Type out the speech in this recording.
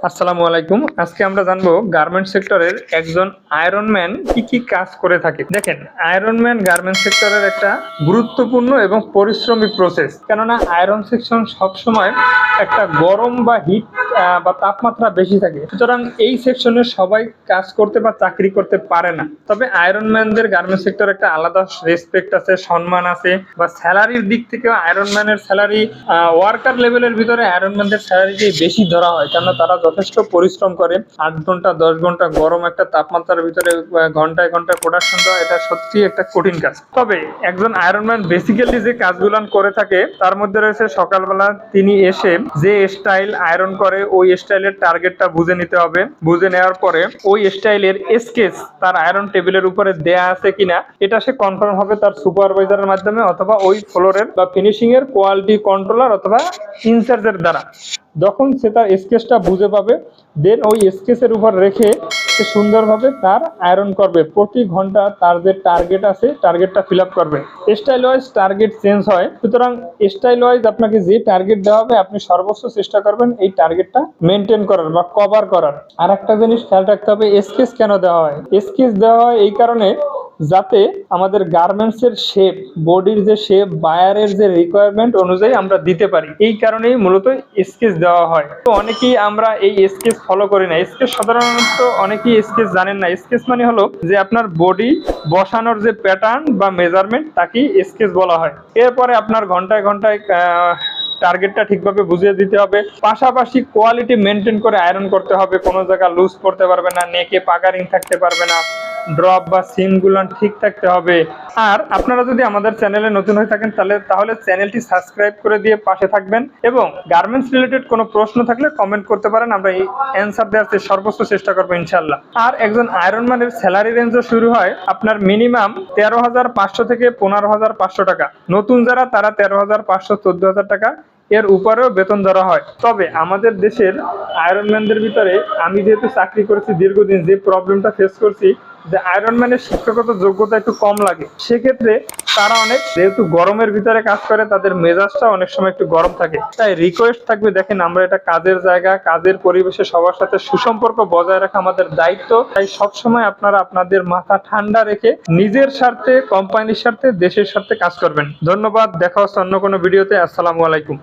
আসসালামু আলাইকুম। আজকে আমরা জানবো গার্মেন্ট সেক্টরের একজন আয়রনম্যান কি কি কাজ করে থাকে। দেখেন, আয়রনম্যান গার্মেন্ট সেক্টরের একটা গুরুত্বপূর্ণ এবং পরিশ্রমী প্রসেস। কেননা আয়রন সেকশন সবসময় একটা গরম বা হিট বা তাপমাত্রা বেশি থাকে, সুতরাং এই সেকশনে সবাই কাজ করতে বা চাকরি করতে পারে না। তবে আয়রনম্যানদের গার্মেন্ট সেক্টর একটা আলাদা রেসপেক্ট আছে, সম্মান আছে, বা স্যালারির দিক থেকেও আয়রনম্যানের স্যালারি ওয়ার্কার লেভেলের ভিতরে আয়রনম্যানদের স্যালারিটি বেশি ধরা হয়, কেননা তারা যথেষ্ট পরিশ্রম করে। 8 ঘন্টা 10 ঘন্টা গরম একটা তাপমাত্রার ভিতরে ঘন্টায় ঘন্টায় প্রোডাকশন দেওয়া, এটা সত্যি একটা কঠিন কাজ। তবে একজন আয়রনম্যান বেসিক্যালি যে কাজগুলো করে থাকে তার মধ্যে রয়েছে সকালবেলা তিনি এসে যে স্টাইল আয়রন করে ওই স্টাইলের টার্গেটটা বুঝে নিতে হবে। বুঝে নেওয়ার পরে ওই স্টাইলের স্কেচ তার আয়রন টেবিলের উপরে দেয়া আছে কিনা এটা সে কনফার্ম হবে তার সুপারভাইজারের মাধ্যমে, অথবা ওই ফ্লোরের বা ফিনিশিং এর কোয়ালিটি কন্ট্রোলার অথবা ইনচার্জের দ্বারা। যখন সে তার স্কেচটা বুঝে পাবে, দেন ওই স্কেচের উপর রেখে সে সুন্দরভাবে তার আয়রন করবে। প্রতি ঘন্টা তার যে টার্গেট আছে টার্গেটটা ফিল আপ করবে। স্টাইল ওয়াইজ টার্গেট চেঞ্জ হয়, সুতরাং স্টাইল ওয়াইজ আপনাকে যে টার্গেট দেওয়া হবে আপনি সর্বোচ্চ চেষ্টা করবেন এই টার্গেটটা মেনটেন করার বা কভার করার। আর একটা জিনিস খেয়াল রাখতে হবে, স্কেচ কেন দেওয়া হয়? স্কেচ দেওয়া হয় এই কারণে যাতে আমাদের গার্মেন্টস এর শেপ, বডির যে শেপ বায়ারের যে রিকোয়ারমেন্ট অনুযায়ী আমরা দিতে পারি, এই কারণেই মূলত স্কেচ দেওয়া হয়। তো অনেকেই আমরা এই স্কেচ ফলো করি না। স্কেচ সাধারণত অনেকেই স্কেচ জানেন না। স্কেচ মানে হলো যে আপনার বডি বসানোর যে প্যাটার্ন বা মেজারমেন্ট তাকেই স্কেচ বলা হয়। এরপরে আপনার ঘন্টায় ঘন্টায় টার্গেটটা ঠিকভাবে বুঝিয়ে দিতে হবে, পাশাপাশি কোয়ালিটি মেনটেন করে আয়রন করতে হবে। কোনো জায়গা লুজ করতে পারবে না, নেকে পাকারিং থাকতে পারবে না, ড্রপ বা সিম গুলো ঠিক থাকতে হবে। আর আপনারা যদি আমাদের চ্যানেলে নতুন হয়ে থাকেন তাহলে চ্যানেলটি সাবস্ক্রাইব করে দিয়ে পাশে থাকবেন, এবং গার্মেন্টস রিলেটেড কোনো প্রশ্ন থাকলে কমেন্ট করতে পারেন, আমরা এই অ্যান্সার দেওয়ার সর্বোচ্চ চেষ্টা করবো ইনশাল্লাহ। আর একজন আয়রনম্যানের স্যালারি রেঞ্জও শুরু হয় আপনার মিনিমাম 13,500 থেকে 15,500 টাকা। নতুন যারা তারা 13,500 14,000 টাকা, এর উপরেও বেতন ধরা হয়। তবে আমাদের দেশের আয়রনম্যানদের ভিতরে আমি যেহেতু চাকরি করেছি দীর্ঘদিন, যে প্রবলেমটা ফেস করছি যে আয়রনম্যানের শিক্ষাগত যোগ্যতা একটু কম লাগে। সেক্ষেত্রে তারা অনেক, যেহেতু গরমের ভিতরে কাজ করে, তাদের মেজাজটা অনেক সময় একটু গরম থাকে। তাই রিকোয়েস্ট থাকবে, দেখেন আমরা এটা কাজের জায়গা, কাজের পরিবেশে সবার সাথে সুসম্পর্ক বজায় রাখা আমাদের দায়িত্ব। তাই সবসময় আপনারা আপনাদের মাথা ঠান্ডা রেখে নিজের স্বার্থে, কোম্পানির স্বার্থে, দেশের স্বার্থে কাজ করবেন। ধন্যবাদ। দেখা হচ্ছে অন্য কোনো ভিডিওতে। আসসালামু আলাইকুম।